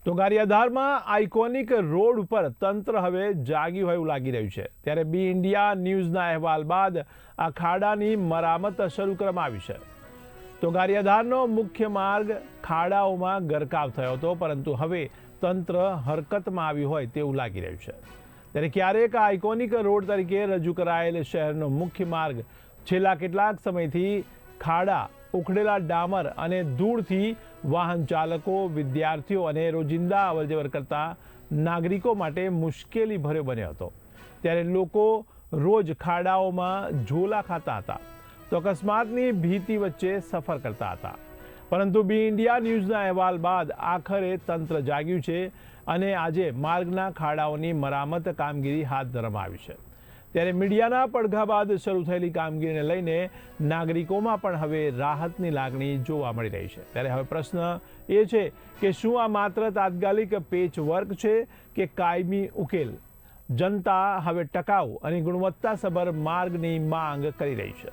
તો ગારિયાધારમાં iconic road ઉપર તંત્ર હવે જાગ્યું હોય એવું લાગી રહ્યું છે। ત્યારે બી ઇન્ડિયા ન્યૂઝના અહેવાલ બાદ આ ખાડાની મરામત શરૂ કરવામાં આવી છે। તો ગારિયાધારનો મુખ્ય માર્ગ ખાડાઓમાં ગરકાવ થયો હતો, પરંતુ હવે તંત્ર હરકતમાં આવ્યું હોય તેવું લાગી રહ્યું છે। ત્યારે ક્યારેક આઇકોનિક રોડ તરીકે રજૂ કરાયેલ શહેરનો મુખ્ય માર્ગ છેલ્લા કેટલાક સમયથી ખાડા, ઉખડેલા ડામર અને ધૂળથી વાહન ચાલકો, વિદ્યાર્થીઓ અને રોજિંદા અવરજવર કરતા નાગરિકો માટે મુશ્કેલી ભર્યો બન્યો હતો। ત્યારે લોકો રોજ ખાડાઓમાં ઝોલા ખાતા હતા, તો અકસ્માતની ભીતિ વચ્ચે સફર કરતા હતા। પરંતુ બી ઇન્ડિયા ન્યૂઝના અહેવાલ બાદ આખરે તંત્ર જાગ્યું છે અને આજે માર્ગના ખાડાઓની મરામત કામગીરી હાથ ધરવામાં આવી છે। ત્યારે મીડિયાના પડઘા બાદ શરૂ થયેલી કામગીરીને લઈને નાગરિકોમાં પણ હવે રાહતની લાગણી જોવા મળી રહી છે। ત્યારે હવે પ્રશ્ન એ છે કે શું આ માત્ર તાત્કાલિક પેચવર્ક છે કે કાયમી ઉકેલ? જનતા હવે ટકાઉ અને ગુણવત્તાસભર માર્ગની માંગ કરી રહી છે।